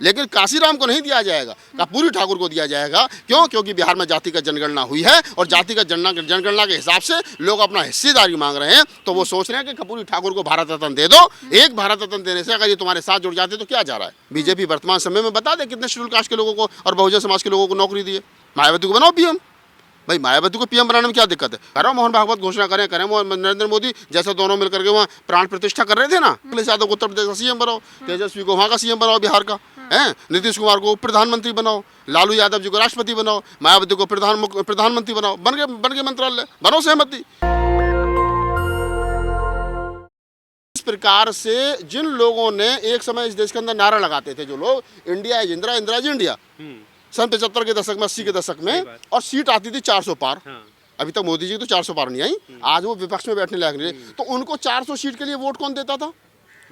लेकिन काशीराम को नहीं दिया जाएगा, कर्पूरी ठाकुर को दिया जाएगा। क्यों? क्योंकि बिहार में जातिगत जनगणना हुई है और जातिगत जनगणना के हिसाब से लोग अपना हिस्सेदारी मांग रहे हैं, तो वो सोच रहे हैं कि कर्पूरी ठाकुर को भारत रत्न दे दो। एक भारत रत्न देने से अगर ये तुम्हारे साथ जुड़ जाते तो क्या जा रहा है? बीजेपी वर्तमान समय में बता दे कितने शेड्यूल कास्ट के लोगों को और बहुजन समाज के लोगों को नौकरी दी है। मायावती को बनाओ पीएम। भाई मायावती को पीएम बनाने में क्या दिक्कत है? करो मोहन भागवत घोषणा करें नरेंद्र मोदी जैसे दोनों मिलकर के वहाँ प्राण प्रतिष्ठा कर रहे थे ना। अखिलेश यादव को उत्तर प्रदेश का सीएम बनाओ, तेजस्वी को वहाँ का सीएम बनाओ बिहार का, है नीतीश कुमार को प्रधानमंत्री बनाओ, लालू यादव जी को राष्ट्रपति बनाओ, मायावती को प्रधानमंत्री बनाओ। बन गए मंत्रालय, बनो सहमति। इस प्रकार से जिन लोगों ने एक समय इस देश के अंदर नारा लगाते थे, जो लोग India is Indira, Indira is India, सन 75 के दशक में, 80 के दशक में, और सीट आती थी 400 पार। अभी तक मोदी जी तो 400 पार नहीं आई, आज वो विपक्ष में बैठने लायक नहीं, तो उनको 400 सीट के लिए वोट कौन देता था?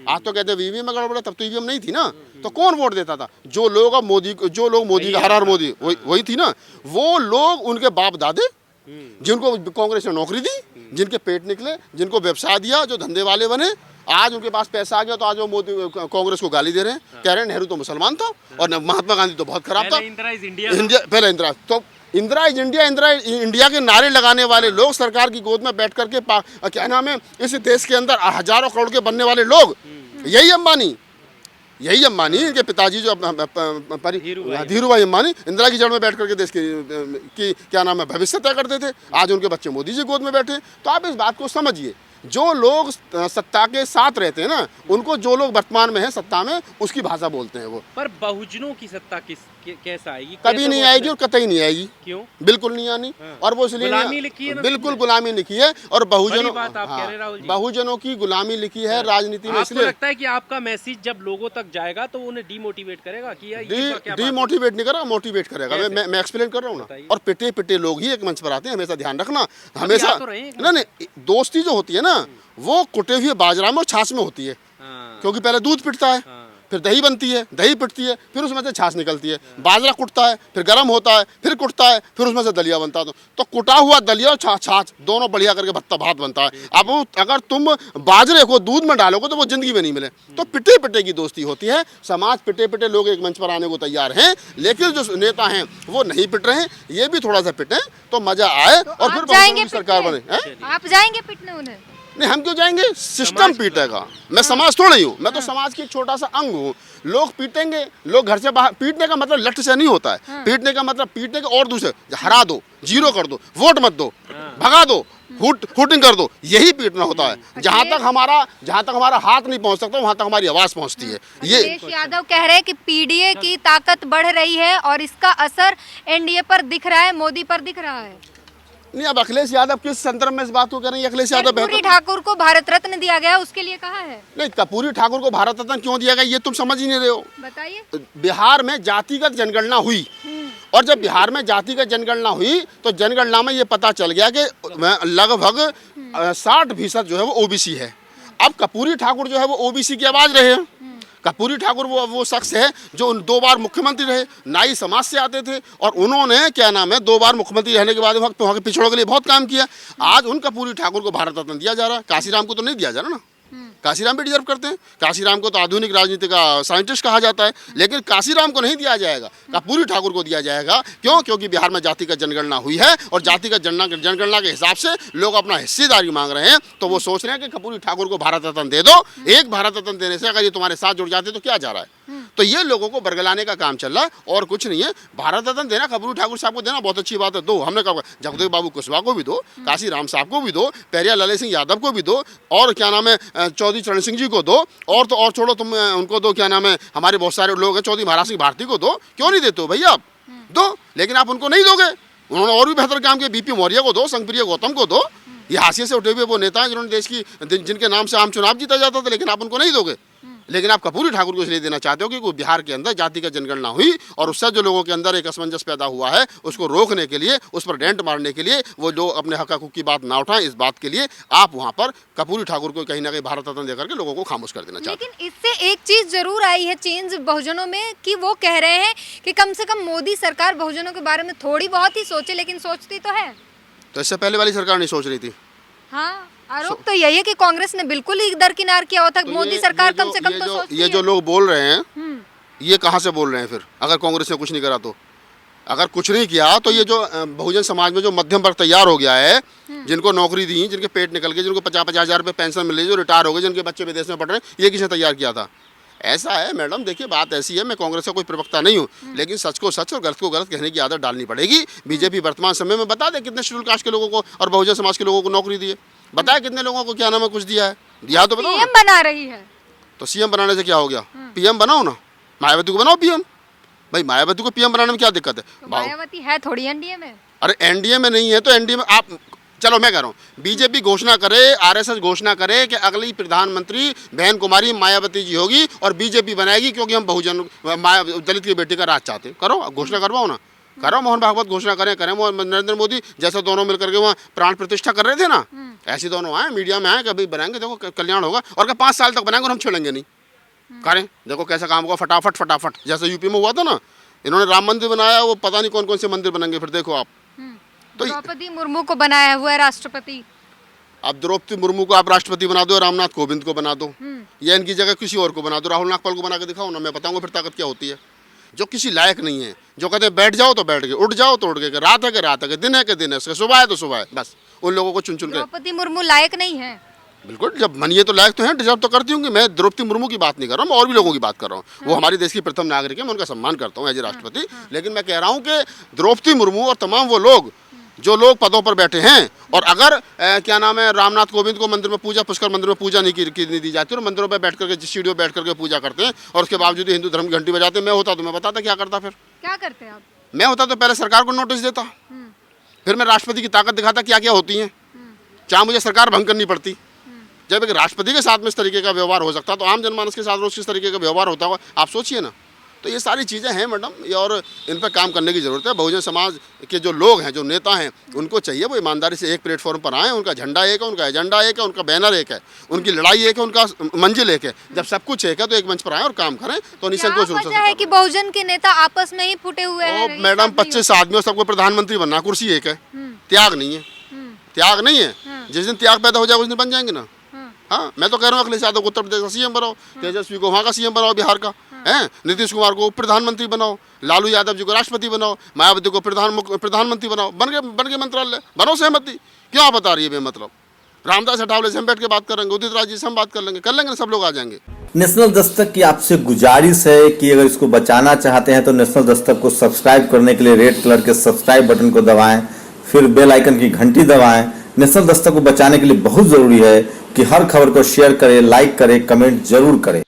आज तो कहते हैं ईवीएम में गड़बड़ है, तब तो ईवीएम नहीं थी ना, तो कौन वोट देता था? जो लोग अब मोदी का हर मोदी वही थी ना, वो लोग उनके बाप दादे जिनको कांग्रेस ने नौकरी दी, जिनके पेट निकले, जिनको व्यवसाय दिया, जो धंधे वाले बने, आज उनके पास पैसा आ गया तो आज वो मोदी कांग्रेस को गाली दे रहे हैं, कह रहे हैं नेहरू तो मुसलमान था और महात्मा गांधी तो बहुत खराब था। पहले इंदिरा तो इंदिरा इज इंडिया के नारे लगाने वाले लोग, सरकार की गोद में बैठ करके क्या नाम है, इस देश के अंदर हजारों करोड़ के बनने वाले लोग, यही अंबानी, इनके पिताजी जो धीरू भाई अंबानी इंदिरा की जड़ में बैठ करके देश की क्या नाम है भविष्य तय करते थे। आज उनके बच्चे मोदी जी गोद में बैठे। तो आप इस बात को समझिए, जो लोग सत्ता के साथ रहते हैं ना, उनको जो लोग वर्तमान में है सत्ता में, उसकी भाषा बोलते हैं वो। पर बहुजनों की सत्ता कैसा आएगी? कभी नहीं आएगी और कतई नहीं आएगी। क्यों? बिल्कुल नहीं आनी। और वो इसलिए गुलामी लिखी है, बिल्कुल गुलामी लिखी है। और बहुजनों बहुजनों की गुलामी लिखी है राजनीति में। इसलिए लगता है कि आपका मैसेज जब लोगों तक जाएगा तो उन्हें डीमोटिवेट करेगा कि डीमोटिवेट नहीं करेगा, मोटिवेट करेगा। मैं एक्सप्लेन कर रहा हूँ ना। और पिटे पिटे लोग ही एक मंच पर आते हैं, हमेशा ध्यान रखना। हमेशा नहीं, दोस्ती जो होती है ना, वो कुटे हुए बाजरा में और छाछ में होती है। क्योंकि पहले दूध पिटता है, फिर दही बनती है, दही पिटती है, फिर उसमें से छाछ निकलती है। बाजरा कुटता है, फिर गर्म होता है, फिर कुटता है, फिर उसमें से दलिया बनता है। तो कुटा हुआ दलिया और छाछ दोनों बढ़िया करके भात बनता है। अब अगर तुम बाजरे को दूध में डालोगे तो वो जिंदगी में नहीं मिले। तो पिटे पिटे की दोस्ती होती है। समाज पिटे पिटे लोग एक मंच पर आने को तैयार हैं, लेकिन जो नेता हैं वो नहीं पिट रहे हैं। ये भी थोड़ा सा पिटे तो मजा आए और फिर सरकार बने। आप जाएंगे पिटने उन्हें? नहीं, हम क्यों जाएंगे? सिस्टम पीटेगा। मैं समाज थोड़ा ही हूँ, मैं तो समाज की एक छोटा सा अंग हूँ। लोग पीटेंगे, लोग घर से बाहर। पीटने का मतलब लठ से नहीं होता है। पीटने का मतलब पीटने का और दूसरे हरा दो, जीरो कर दो, वोट मत दो, भगा दो, हुटिंग कर दो, यही पीटना होता है। जहाँ तक हमारा हाथ नहीं पहुँच सकता, वहाँ तक हमारी आवाज पहुँचती है। ये अखिलेश यादव कह रहे हैं कि पीडीए की ताकत बढ़ रही है और इसका असर एनडीए पर दिख रहा है, मोदी पर दिख रहा है। नहीं, अब अखिलेश यादव किस संदर्भ में इस बात को कह रहे हैं? अखिलेश यादव कर्पूरी ठाकुर को भारत रत्न दिया गया, उसके लिए कहा है। नहीं, कर्पूरी ठाकुर को भारत रत्न क्यों दिया गया ये तुम समझ ही नहीं रहे हो। बताइए। बिहार में जातिगत जनगणना हुई, और जब बिहार में जातिगत जनगणना हुई तो जनगणना में ये पता चल गया कि लगभग 60% जो है वो ओबीसी है। अब कर्पूरी ठाकुर जो है वो ओबीसी की आवाज रहे हैं। कर्पूरी ठाकुर वो शख्स है जो 2 बार मुख्यमंत्री रहे, नाई समाज से आते थे, और उन्होंने क्या नाम है 2 बार मुख्यमंत्री रहने के बाद वहाँ के पिछड़ों के लिए बहुत काम किया। आज उन कर्पूरी ठाकुर को भारत रत्न दिया जा रहा है। काशीराम को तो नहीं दिया जा रहा ना। काशीराम भी डिजर्व करते हैं। काशीराम को तो आधुनिक राजनीति का साइंटिस्ट कहा जाता है, लेकिन काशीराम को नहीं दिया जाएगा, कर्पूरी ठाकुर को दिया जाएगा। क्यों? क्योंकि बिहार में जातिगत जनगणना हुई है और जातिगत जनगणना के हिसाब से लोग अपना हिस्सेदारी मांग रहे हैं, तो वो सोच रहे हैं कि कर्पूरी ठाकुर को भारत रत्न दे दो। एक भारत रत्न देने से अगर ये तुम्हारे साथ जुड़ जाते तो क्या जा रहा है? तो ये लोगों को बरगलाने का काम चल रहा है और कुछ नहीं है। भारत रत्न देना, कर्पूरी ठाकुर साहब को देना बहुत अच्छी बात है, दो। हमने कहा जगदेव बाबू कुशवाहा को भी दो, काशीराम साहब को भी दो, पेरिया ललित सिंह यादव को भी दो, और क्या नाम है चौधरी चरण सिंह जी को दो, और तो और छोड़ो तुम उनको दो, क्या नाम है हमारे बहुत सारे लोग हैं, चौधरी महाराज सिंह भारती को दो। क्यों नहीं देते हो भैया? आप दो, लेकिन आप उनको नहीं दोगे। उन्होंने और भी बेहतर काम किया। बीपी मौर्य को दो, संगप्रिय गौतम को दो। ये हाशिए से उठे हुए वो नेता हैं जिन्होंने देश की, जिनके नाम से आम चुनाव जीता जाता था, लेकिन आप उनको नहीं दोगे। लेकिन आप कर्पूरी ठाकुर को इसलिए देना चाहते हो कि बिहार के अंदर जातिगत जनगणना हुई और उससे जो लोगों के अंदर एक असमंजस पैदा हुआ है, उसको रोकने के लिए, उस पर डेंट मारने के लिए, वो जो अपने हक हकूक की बात ना उठाएं, इस बात के लिए आप वहाँ पर कर्पूरी ठाकुर को कहीं ना कहीं भारत रत्न देकर के लोगों को खामोश कर देना चाहते हैं। लेकिन इससे एक चीज जरूर आई है चेंज बहुजनों में, कि वो कह रहे हैं कि कम से कम मोदी सरकार बहुजनों के बारे में थोड़ी बहुत ही सोचे, लेकिन सोचती तो है। तो इससे पहले वाली सरकार नहीं सोच रही थी। हाँ, आरोप तो यही है कि कांग्रेस ने बिल्कुल ही दरकिनार किया हुआ था। मोदी सरकार कम से कम तो सोचती है। ये जो लोग बोल रहे हैं ये कहाँ से बोल रहे हैं फिर, अगर कांग्रेस ने कुछ नहीं करा तो? अगर कुछ नहीं किया तो ये जो बहुजन समाज में जो मध्यम वर्ग तैयार हो गया है, जिनको नौकरी दी, जिनके पेट निकल गए, जिनको 50-50 हज़ार रुपये पेंशन मिल रही है, जो रिटायर हो गए, जिनके बच्चे विदेश में पढ़ रहे हैं, ये किसने तैयार किया था? ऐसा है मैडम, देखिए बात ऐसी है, मैं कांग्रेस का कोई प्रवक्ता नहीं हूँ, लेकिन सच को सच और गलत को गलत कहने की आदत डालनी पड़ेगी। बीजेपी वर्तमान समय में बता दे कितने शेड्यूल कास्ट के लोगों को और बहुजन समाज के लोगों को नौकरी दी है, बताया कितने लोगों को क्या नाम है कुछ दिया है, दिया तो बताओ। पीएम बना रही है तो सीएम बनाने से क्या हो गया? पीएम बनाओ ना, मायावती को बनाओ पीएम। भाई मायावती को पीएम बनाने में क्या दिक्कत है? तो मायावती है थोड़ी एनडीए में। अरे एनडीए में नहीं है तो एनडीए में आप, चलो मैं कह रहा हूँ बीजेपी घोषणा करे, आरएसएस घोषणा करे कि अगली प्रधानमंत्री बहन कुमारी मायावती जी होगी और बीजेपी बनाएगी क्योंकि हम बहुजन दलित की बेटी का राज चाहते, करो घोषणा करवाओ ना, करो। मोहन भागवत घोषणा करें नरेंद्र मोदी जैसे दोनों मिलकर के वहाँ प्राण प्रतिष्ठा कर रहे थे ना, ऐसे दोनों आए मीडिया में आए कि अभी बनाएंगे, देखो कल्याण होगा, और क्या 5 साल तक बनाएंगे और हम छोड़ेंगे नहीं, करें देखो कैसा काम होगा फटाफट फटाफट, जैसे यूपी में हुआ था ना, इन्होंने राम मंदिर बनाया, वो पता नहीं कौन कौन से मंदिर बनेंगे फिर देखो आप। तो द्रौपदी मुर्मू को बनाया हुआ है राष्ट्रपति। अब द्रौपदी मुर्मू को आप राष्ट्रपति बना दो, रामनाथ कोविंद को बना दो, या इनकी जगह किसी और को बना दो, राहुल नागपाल को बना के दिखाओ ना, मैं बताऊंगा फिर ताकत क्या होती है। जो किसी लायक नहीं है, जो कहते हैं बैठ जाओ तो बैठ गए, उठ जाओ तो उठ गए, रात है कि रात है, दिन है कि दिन है, सुबह है तो सुबह है, बस उन लोगों को चुन चुन के। द्रौपदी मुर्मू लायक नहीं है? बिल्कुल, जब मनिए तो लायक तो हैं, डिजर्व तो करती होंगी। मैं द्रौपदी मुर्मू की बात नहीं कर रहा हूँ, मैं और भी लोगों की बात कर रहा हूँ। वो हमारे देश की प्रथम नागरिक है, मैं उनका सम्मान करता हूँ एज ए राष्ट्रपति, लेकिन मैं कह रहा हूँ कि द्रौपदी मुर्मू और तमाम वो लोग जो लोग पदों पर बैठे हैं, और अगर क्या नाम है रामनाथ कोविंद को मंदिर में पूजा, पुष्कर मंदिर में पूजा नहीं दी जाती और मंदिरों पर बैठ करके सीढ़ियों बैठ करके पूजा करते हैं, और उसके बावजूद हिंदू धर्म की घंटी बजाते, मैं होता तो मैं बताता क्या करता, फिर क्या करते हैं आप? मैं होता तो पहले सरकार को नोटिस देता, फिर मैं राष्ट्रपति की ताकत दिखाता क्या क्या होती है, चाहे मुझे सरकार भंग करनी पड़ती। जब एक राष्ट्रपति के साथ में इस तरीके का व्यवहार हो सकता तो आम जनमानस के साथ रोज किस तरीके का व्यवहार होता होगा, आप सोचिए ना। तो ये सारी चीज़ें हैं मैडम, ये और इन पर काम करने की ज़रूरत है। बहुजन समाज के जो लोग हैं, जो नेता हैं, उनको चाहिए वो ईमानदारी से एक प्लेटफॉर्म पर आएँ। उनका झंडा एक है, उनका एजेंडा एक है, उनका बैनर एक है, उनकी लड़ाई एक है, उनका मंजिल एक है। जब सब कुछ एक है तो एक मंच पर आएँ और काम करें, तो निसंकोच रूप से है कि बहुजन के नेता आपस में ही फूटे हुए हैं। मैडम 25 आदमियों सबको प्रधानमंत्री बनना, कुर्सी एक है, त्याग नहीं है, त्याग नहीं है। जिस दिन त्याग पैदा हो जाए उस दिन बन जाएंगे ना। हाँ, मैं तो कह रहा हूँ अखिलेश यादव को उत्तर प्रदेश का सीएम बनाओ, तेजस्वी को वहाँ का सीएम बनाओ बिहार का, हैं, नीतीश कुमार को प्रधानमंत्री बनाओ, लालू यादव जी को राष्ट्रपति बनाओ, मायावती को प्रधानमंत्री बनाओ, बन के मंत्रालय बनो। सहमति क्यों आप बता रही है बेमतलब? रामदास अठावले से हम बैठ के बात करेंगे, उदित राज जी से हम बात कर लेंगे ना, सब लोग आ जाएंगे। नेशनल दस्तक की आपसे गुजारिश है कि अगर इसको बचाना चाहते हैं तो नेशनल दस्तक को सब्सक्राइब करने के लिए रेड कलर के सब्सक्राइब बटन को दबाएं, फिर बेल आइकन की घंटी दबाएं। नेशनल दस्तक को बचाने के लिए बहुत जरूरी है कि हर खबर को शेयर करें, लाइक करें, कमेंट जरूर करें।